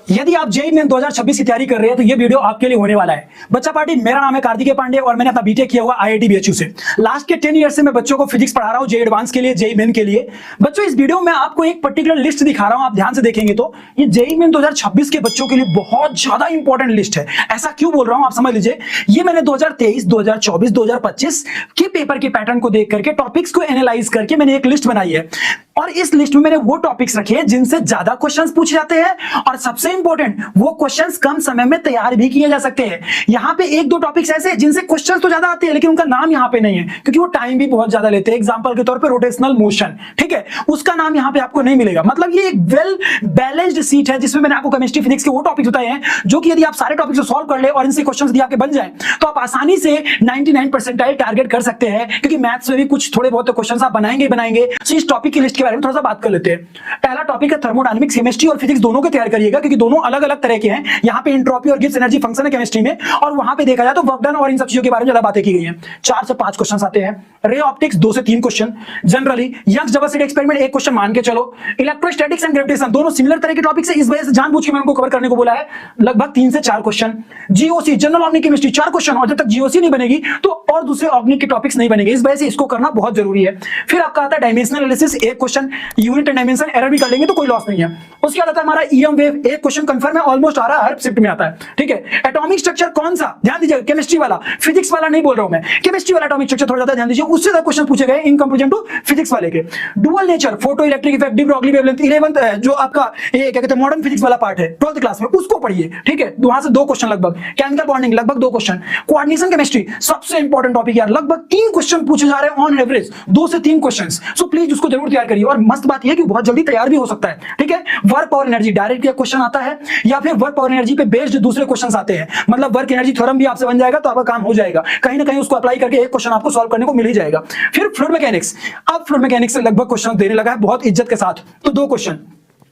यदि आप JEE main 2026 की तैयारी कर रहे हैं तो ये वीडियो आपके लिए होने वाला है। बच्चा पार्टी, मेरा नाम है कार्तिकेय पांडे और मैंने अपना बीटेक किया हुआ आईआईटी बीएचयू से। लास्ट के 10 ईयर से मैं बच्चों को फिजिक्स पढ़ा रहा हूं, जेईई एडवांस के लिए, जेईई मेन के लिए। बच्चों, इस वीडियो में आपको एक पर्टिकुलर लिस्ट दिखा रहा हूं, आप ध्यान से देखेंगे तो ये जेईई मेन 2026 के बच्चों के लिए बहुत ज्यादा इंपॉर्टेंट लिस्ट है। ऐसा क्यों बोल रहा हूं आप समझ लीजिए। ये मैंने 2023, 2024, 2025 के पेपर के पैटर्न को देख करके, टॉपिक्स को एनालाइज करके मैंने एक लिस्ट बनाई है और इस लिस्ट में मैंने वो टॉपिक्स रखे हैं जिनसे ज्यादा क्वेश्चंस पूछे जाते हैं और सबसे इंपॉर्टेंट वो क्वेश्चंस कम समय में तैयार भी किए जा सकते हैं। यहां पे एक दो टॉपिक्स ऐसे हैं जिनसे क्वेश्चंस तो ज्यादा आते हैं लेकिन उनका नाम यहां पे नहीं है क्योंकि वो टाइम भी बहुत ज्यादा लेते हैं। एग्जांपल के तौर पे रोटेशनल मोशन, ठीक है, उसका नाम यहां पे आपको नहीं मिलेगा। मतलब ये एक वेल बैलेंस्ड सीट है जिसमें मैंने आपको केमिस्ट्री, फिजिक्स के वो टॉपिक्स बताए हैं जो कि यदि आप सारे टॉपिक्स को सॉल्व कर ले और इनसे क्वेश्चंस दिया के बन जाए तो आप आसानी से 99 परसेंटाइल टारगेट कर सकते हैं, क्योंकि मैथ्स में भी कुछ थोड़े बहुत क्वेश्चंस आप बनाएंगे। तो इस टॉपिक की लिस्ट के बारे में थोड़ा सा बात कर लेते हैं। पहला टॉपिक है थर्मोडायनामिक्स। केमिस्ट्री और फिजिक्स दोनों को तैयार करिएगा क्योंकि दोनों अलग अलग तरह के हैं। यहां पे एंट्रोपी और गिब्स एनर्जी फंक्शन है केमिस्ट्री में, और वहां पे देखा जाए तो वर्क डन और इन सब चीजों के बारे में ज्यादा बातें की गई हैं। 4 से 5 क्वेश्चन आते हैं। रे ऑप्टिक्स 2 से 3 question. Generally Young's double slit experiment 1 question मान के चलो। इलेक्ट्रोस्टैटिक्स एंड ग्रेविटेशन दोनों सिमिलर तरह के टॉपिक्स है, इस वजह से जानबूझ के मैंने उनको कवर करने को बोला है। लगभग 3 से 4 question. GOC general organic chemistry 4 question, और जब तक जीओसी नहीं बनेगी तो और दूसरे ऑर्गेनिक के टॉपिक्स नहीं बनेंगे, इस वजह से इसको करना बहुत जरूरी है। फिर आपका आता है dimensional analysis 1 question. Unit and dimension error भी कर लेंगे तो कोई लॉस नहीं है। उसके बाद आता है हमारा ईएम वेव 1 क्वेश्चन कंफर्म है, ऑलमोस्ट आ रहा है, हर शिफ्ट में आता है, ठीक है। एटॉमिक स्ट्रक्चर कौन सा, ध्यान दीजिए, केमिस्ट्री वाला, फिजिक्स वाला नहीं बोल रहा हूं मैं, केमिस्ट्री वाला एटॉमिक स्ट्रक्चर थोड़ा ज्यादा ध्यान दीजिए, उससे ज्यादा क्वेश्चन पूछे गए इन कंपैरिजन टू फिजिक्स वाले के। Dual nature, photo electric effect, de Broglie wavelength 11th जो आपका ये क्या कहते हैं मॉडर्न फिजिक्स वाला पार्ट है 12th क्लास में, उसको पढ़िए, ठीक है। वहां से 2 क्वेश्चन लगभग। केमिकल बॉन्डिंग लगभग 2 क्वेश्चन। कोऑर्डिनेशन केमिस्ट्री सबसे इंपॉर्टेंट टॉपिक यार, लगभग 3 क्वेश्चन पूछे जा रहे हैं ऑन एवरेज, 2 से 3 क्वेश्चन। सो प्लीज उसको जरूर तैयार करिए, और मस्त बात यह है कि बहुत जल्दी तैयार भी हो सकता है, ठीक है। Work power energy direct question आता है या फिर वर्क पावर एनर्जी पे बेस्ड दूसरे क्वेश्चन आते हैं, मतलब वर्क एनर्जी थ्योरम भी आपसे बन जाएगा तो आपका काम हो जाएगा, कहीं ना कहीं उसको अप्लाई करके एक क्वेश्चन आपको सॉल्व करने को मिल ही जाएगा। फिर फ्लूइड मैकेनिक्स, अब फ्लूइड मैकेनिक्स से लगभग क्वेश्चन देने लगा है बहुत इज्जत के साथ, तो 2 क्वेश्चन।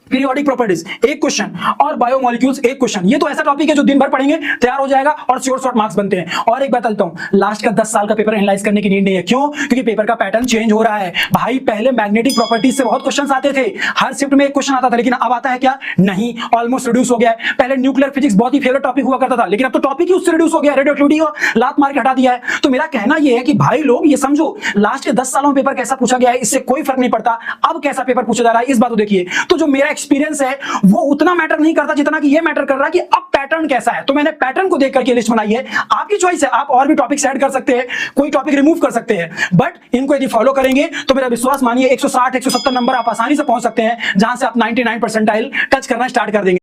पीरियोडिक प्रॉपर्टीज 1 क्वेश्चन और बायोमोलिक्यूल्स 1 क्वेश्चन। ये तो ऐसा टॉपिक है जो दिन भर पढ़ेंगे तैयार हो जाएगा और शॉर्ट मार्क्स बनते हैं। और एक बात बताता हूं, लास्ट का 10 साल का पेपर एनालाइज करने की नीड नहीं है। क्यों? क्योंकि पेपर का पैटर्न चेंज हो रहा है भाई। पहले मैग्नेटिक प्रॉपर्टीज से बहुत क्वेश्चंस आते थे, हर शिफ्ट में 1 क्वेश्चन आता था, लेकिन अब आता है क्या? नहीं, ऑलमोस्ट रिड्यूस हो गया है। पहले न्यूक्लियर फिजिक्स बहुत ही फेवरेट टॉपिक हुआ करता था, लेकिन अब तो टॉपिक ही उससे रिड्यूस हो गया, रेडियोएक्टिविटी को लात मार के हटा दिया है। तो मेरा कहना यह है कि भाई लोग ये समझो, लास्ट के 10 सालों में पेपर कैसा पूछा गया है इससे कोई फर्क नहीं पड़ता, अब कैसा पेपर पूछा जा रहा है इस बात को देखिए। तो जो मेरा एक्सपीरियंस है वो उतना मैटर नहीं करता जितना कि ये मैटर कर रहा है कि अब पैटर्न कैसा है। तो मैंने पैटर्न को देख करके लिस्ट बनाई है, आपकी चॉइस है, आप और भी टॉपिक्स ऐड कर सकते हैं, कोई टॉपिक रिमूव कर सकते हैं, बट इनको यदि फॉलो करेंगे तो मेरा विश्वास मानिए 160 170 नंबर आप आसानी से पहुंच सकते हैं, जहां से आप 99 परसेंटाइल टच करना स्टार्ट कर देंगे।